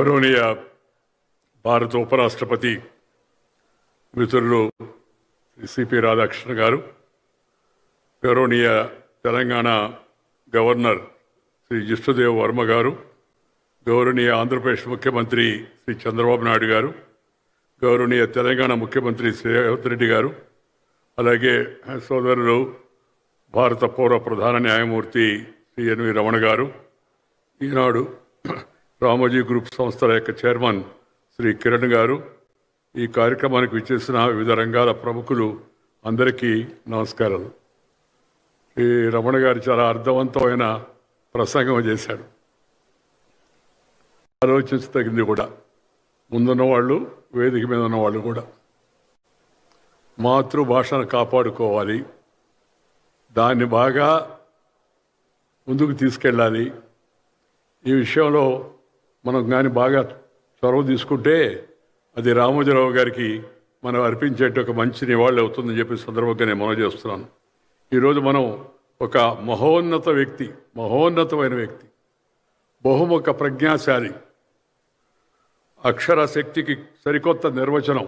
గౌరవనీయ భారత ఉపరాష్ట్రపతి మిత్రులు సిపి రాధాకృష్ణ గారు, గౌరవనీయ తెలంగాణ గవర్నర్ శ్రీ జిష్ణుదేవ్ వర్మ గారు, గౌరవనీయ ఆంధ్రప్రదేశ్ ముఖ్యమంత్రి శ్రీ చంద్రబాబు నాయుడు గారు, గౌరవనీయ తెలంగాణ ముఖ్యమంత్రి శ్రీ రేవంత్ రెడ్డి గారు, అలాగే సోదరులు భారత పౌర ప్రధాన న్యాయమూర్తి శ్రీ ఎన్వి రమణ గారు, ఈనాడు రామోజీ గ్రూప్ సంస్థల యొక్క చైర్మన్ శ్రీ కిరణ్ గారు, ఈ కార్యక్రమానికి విచ్చేసిన వివిధ రంగాల ప్రముఖులు అందరికీ నమస్కారాలు. ఈ రమణ గారు చాలా అర్థవంతమైన ప్రసంగం చేశాడు. ఆలోచించదగింది కూడా. ముందున్న వాళ్ళు, వేదిక మీద ఉన్న వాళ్ళు కూడా మాతృభాషను కాపాడుకోవాలి, దాన్ని బాగా ముందుకు తీసుకెళ్ళాలి. ఈ విషయంలో మనం కానీ బాగా చొరవ తీసుకుంటే అది రామోజీరావు గారికి మనం అర్పించేట ఒక మంచి నివాళి అవుతుందని చెప్పి సందర్భంగా నేను మనవి చేస్తున్నాను. ఈరోజు మనం ఒక మహోన్నతమైన వ్యక్తి, బహుముఖ ప్రజ్ఞాశాలి, అక్షర శక్తికి సరికొత్త నిర్వచనం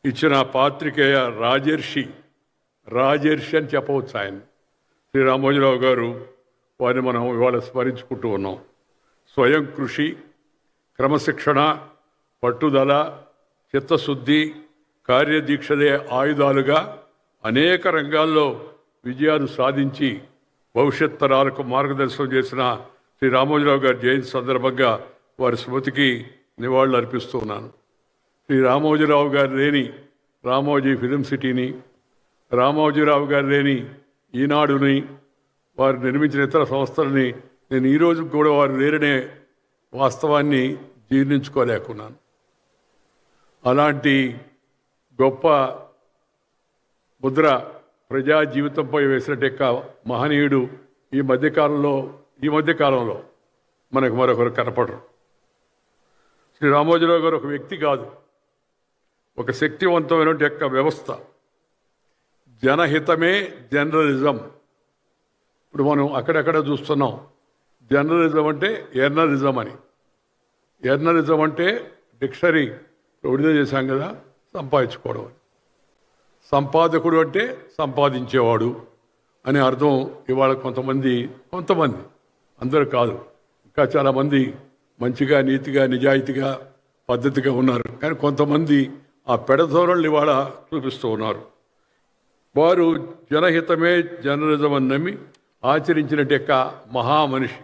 ఇచ్చిన పాత్రికేయ రాజర్షి అని చెప్పవచ్చు. ఆయన శ్రీ రామోజీరావు గారు, వారిని మనం ఇవాళ స్మరించుకుంటూ ఉన్నాం. స్వయం కృషి, క్రమశిక్షణ, పట్టుదల, చిత్తశుద్ధి, కార్యదీక్షలే ఆయుధాలుగా అనేక రంగాల్లో విజయాలు సాధించి భవిష్యత్ తరాలకు మార్గదర్శనం చేసిన శ్రీ రామోజీరావు గారి జయంతి సందర్భంగా వారి స్మృతికి నివాళులు అర్పిస్తూ ఉన్నాను. శ్రీ రామోజీరావు గారు లేని రామోజీ ఫిలిం సిటీని, రామోజీరావు గారు లేని ఈనాడుని, వారు నిర్మించిన ఇతర సంస్థలని నేను ఈరోజు కూడా వారు లేరనే వాస్తవాన్ని జీర్ణించుకోలేకున్నాను. అలాంటి గొప్ప ముద్ర ప్రజా జీవితంపై వేసినట్టు మహనీయుడు ఈ మధ్యకాలంలో మనకు మరొకరు కనపడరు. శ్రీ రామోజీరావు గారు ఒక వ్యక్తి కాదు, ఒక శక్తివంతమైన వ్యవస్థ. జనహితమే జర్నలిజం. ఇప్పుడు మనం అక్కడెక్కడ చూస్తున్నాం. జర్నలిజం అంటే ఎర్నలిజం అని. ఎర్నలిజం అంటే డిక్షనరీ విడుదల చేశాం కదా, సంపాదించుకోవడం అని. సంపాదకుడు అంటే సంపాదించేవాడు అనే అర్థం ఇవాళ కొంతమంది అందరూ కాదు, ఇంకా చాలామంది మంచిగా, నీతిగా, నిజాయితీగా, పద్ధతిగా ఉన్నారు. కానీ కొంతమంది ఆ పెడధోరణులు ఇవాళ చూపిస్తూ ఉన్నారు. వారు జనహితమే జర్నలిజం అని నమ్మి ఆచరించినట్టు మహామనిషి.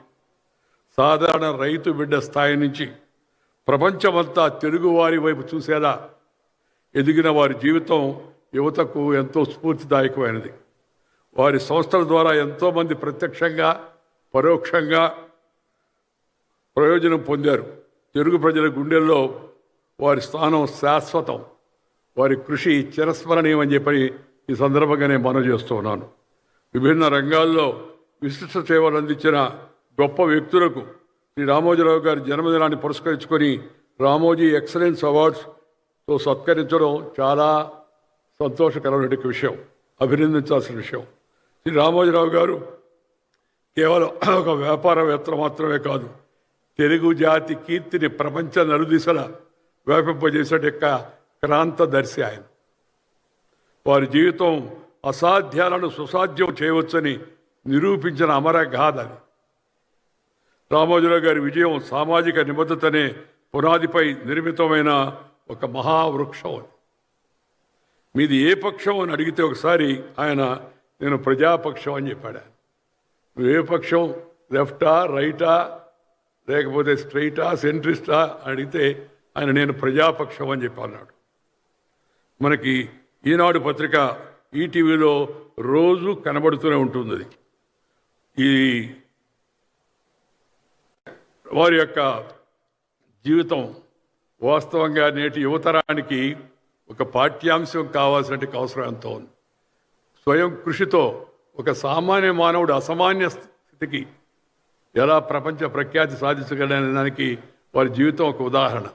సాధారణ రైతు బిడ్డ స్థాయి నుంచి ప్రపంచమంతా తెలుగువారి వైపు చూసేలా ఎదిగిన వారి జీవితం యువతకు ఎంతో స్ఫూర్తిదాయకమైనది. వారి సంస్థల ద్వారా ఎంతోమంది ప్రత్యక్షంగా, పరోక్షంగా ప్రయోజనం పొందారు. తెలుగు ప్రజల గుండెల్లో వారి స్థానం శాశ్వతం, వారి కృషి చిరస్మరణీయమని చెప్పి ఈ సందర్భంగా నేను మనవి చేస్తూ ఉన్నాను. విభిన్న రంగాల్లో విశిష్ట సేవలు అందించిన గొప్ప వ్యక్తులకు శ్రీ రామోజీరావు గారి జన్మదినాన్ని పురస్కరించుకొని రామోజీ ఎక్సలెన్స్ అవార్డ్స్తో సత్కరించడం చాలా సంతోషకరమైన విషయం, అభినందించాల్సిన విషయం. శ్రీ రామోజీరావు గారు కేవలం ఒక వ్యాపారవేత్త మాత్రమే కాదు, తెలుగు జాతి కీర్తిని ప్రపంచ నలుదిశలా వ్యాపింపజేసే క్రాంతదర్శి ఆయన. వారి జీవితం అసాధ్యాలను సుసాధ్యం చేయవచ్చని నిరూపించిన అమరగాథని. రామోజీరావు గారి విజయం సామాజిక నిబద్ధతనే పునాదిపై నిర్మితమైన ఒక మహావృక్షం. మీది ఏ పక్షం అని అడిగితే ఒకసారి ఆయన నేను ప్రజాపక్షం అని చెప్పాడు. నువ్వు ఏ పక్షం, లెఫ్టా, రైటా, లేకపోతే స్ట్రైటా, సెంట్రిస్టా అడిగితే ఆయన నేను ప్రజాపక్షం అని చెప్పి అన్నాడు. మనకి ఈనాడు పత్రిక ఈటీవీలో రోజు కనబడుతూనే ఉంటుంది. అది ఈ వారి యొక్క జీవితం వాస్తవంగా నేటి యువతరానికి ఒక పాఠ్యాంశం కావాల్సిన అవసరం ఎంతో ఉంది. స్వయం కృషితో ఒక సామాన్య మానవుడు అసామాన్య స్థితికి ఎలా ప్రపంచ ప్రఖ్యాతి సాధించగలనే దానికి వారి జీవితం ఒక ఉదాహరణ.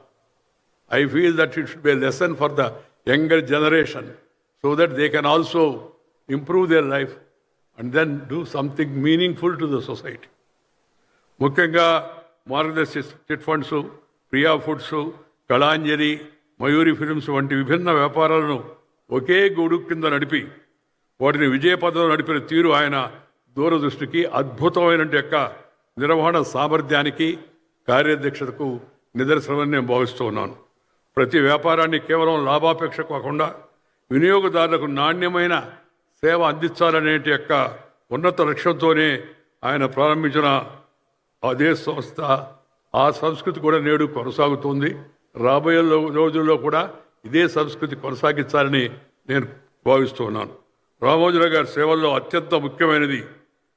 I feel that it should be a lesson for the younger generation so that they can also improve their life and then do something meaningful to the society. ముఖ్యంగా Margadarsi chit funds, Priya foods, Kalanjali, Mayuri films వంటి విభిన్న వ్యాపారాలను ఒకే గొడుగు కింద నడిపి వాటిని విజయపథంలో నడిపిన తీరు ఆయన దూరదృష్టికి, అద్భుతమైన యొక్క నిర్వహణ సామర్థ్యానికి, కార్యదక్షతకు నిదర్శనమని నేను భావిస్తూ ఉన్నాను. ప్రతి వ్యాపారాన్ని కేవలం లాభాపేక్ష కాకుండా వినియోగదారులకు నాణ్యమైన సేవ అందించాలనే యొక్క ఉన్నత లక్ష్యంతోనే ఆయన ప్రారంభించిన అదే సంస్థ, ఆ సంస్కృతి కూడా నేడు కొనసాగుతుంది. రాబోయే రోజుల్లో కూడా ఇదే సంస్కృతి కొనసాగించాలని నేను భావిస్తున్నాను. రామోజీరావు గారి సేవల్లో అత్యంత ముఖ్యమైనది,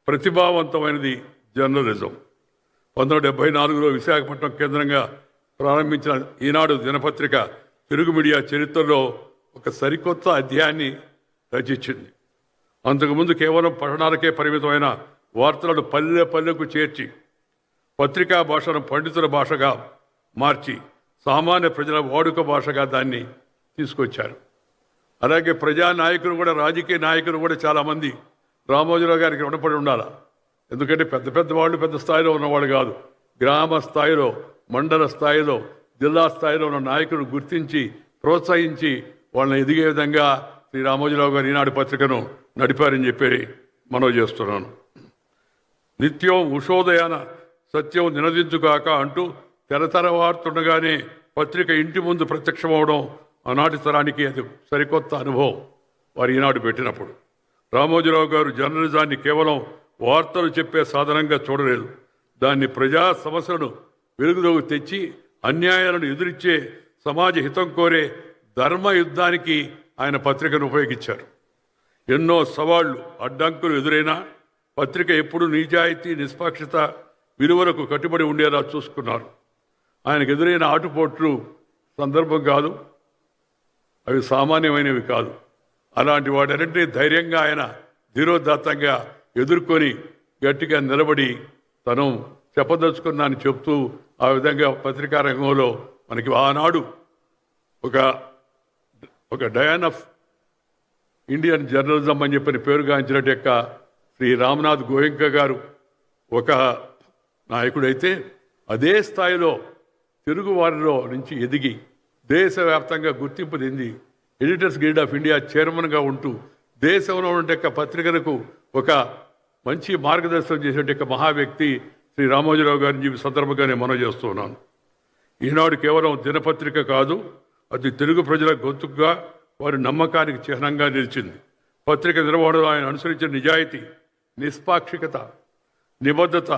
ప్రతిభావంతమైనది జర్నలిజం. 1974లో విశాఖపట్నం కేంద్రంగా ప్రారంభించిన ఈనాడు దినపత్రిక తెలుగు మీడియా చరిత్రలో ఒక సరికొత్త అధ్యాయాన్ని రచించింది. అంతకుముందు కేవలం పట్టణాలకే పరిమితమైన వార్తలను పల్లె పల్లెకు చేర్చి పత్రికా భాషను పండితుల భాషగా మార్చి సామాన్య ప్రజల వాడుక భాషగా దాన్ని తీసుకొచ్చారు. అలాగే ప్రజానాయకులు కూడా, రాజకీయ నాయకులు కూడా చాలామంది రామోజీరావు గారికి రుణపడి ఉండాలి. ఎందుకంటే పెద్ద పెద్ద వాళ్ళు పెద్ద స్థాయిలో ఉన్నవాళ్ళు కాదు, గ్రామ స్థాయిలో, మండల స్థాయిలో, జిల్లా స్థాయిలో ఉన్న నాయకులు గుర్తించి ప్రోత్సహించి వాళ్ళని ఎదిగే విధంగా శ్రీ రామోజీరావు గారు ఈనాడు పత్రికను నడిపారని చెప్పి మనవి చేస్తున్నాను. నిత్యం ఉషోదయాన సత్యం నినదించుగాక అంటూ తెరతరవారుతుండగానే పత్రిక ఇంటి ముందు ప్రత్యక్షమవడం ఆనాటి తరానికి అది సరికొత్త అనుభవం. వారు ఈనాడు పెట్టినప్పుడు రామోజీరావు గారు జర్నలిజాన్ని కేవలం వార్తలు చెప్పే సాధనంగా చూడలేదు, దాన్ని ప్రజా సమస్యలను వెలుగులోకి తెచ్చి అన్యాయాలను ఎదురిచ్చే, సమాజ హితం కోరే ధర్మ యుద్ధానికి ఆయన పత్రికను ఉపయోగించారు. ఎన్నో సవాళ్లు, అడ్డంకులు ఎదురైనా పత్రిక ఎప్పుడు నిజాయితీ, నిష్పాక్షత విలువలకు కట్టుబడి ఉండేలా చూసుకున్నారు. ఆయనకు ఎదురైన ఆటుపోట్లు సందర్భం కాదు, అవి సామాన్యమైనవి కాదు. అలాంటి వాటన్నింటినీ ధైర్యంగా ఆయన ధీరోదాత్తంగా ఎదుర్కొని గట్టిగా నిలబడి తను చెప్పదలుచుకున్నాను చెప్తూ ఆ విధంగా పత్రికా రంగంలో మనకి ఆనాడు ఒక డయాన్ ఆఫ్ ఇండియన్ జర్నలిజం అని చెప్పిన పేరుగాంచినట్టు యొక్క శ్రీ రామ్నాథ్ గోయంకా గారు ఒక నాయకుడైతే, అదే స్థాయిలో తెలుగు వారిలో నుంచి ఎదిగి దేశవ్యాప్తంగా గుర్తింపు చెంది ఎడిటర్స్ గిల్డ్ ఆఫ్ ఇండియా చైర్మన్గా ఉంటూ దేశంలో ఉండే పత్రికలకు ఒక మంచి మార్గదర్శనం చేసే మహా వ్యక్తి శ్రీ రామోజీరావు గారిని చెప్పి సందర్భంగా నేను మనవి చేస్తున్నాను. ఈనాడు కేవలం దినపత్రిక కాదు, అది తెలుగు ప్రజల గొంతుగా, వారి నమ్మకానికి చిహ్నంగా నిలిచింది. పత్రిక నిర్వహణలో ఆయన అనుసరించిన నిజాయితీ, నిష్పాక్షికత, నిబద్ధత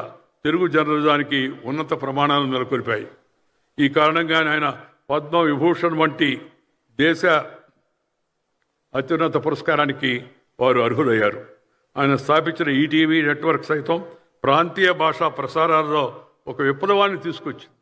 తెలుగు జర్నలిజానికి ఉన్నత ప్రమాణాలను నెలకొల్పాయి. ఈ కారణంగా ఆయన పద్మ విభూషణ్ వంటి దేశ అత్యున్నత పురస్కారానికి వారు అర్హులయ్యారు. ఆయన స్థాపించిన ఈటీవీ నెట్వర్క్ సైతం ప్రాంతీయ భాషా ప్రసారాల్లో ఒక విప్లవాన్ని తీసుకొచ్చింది.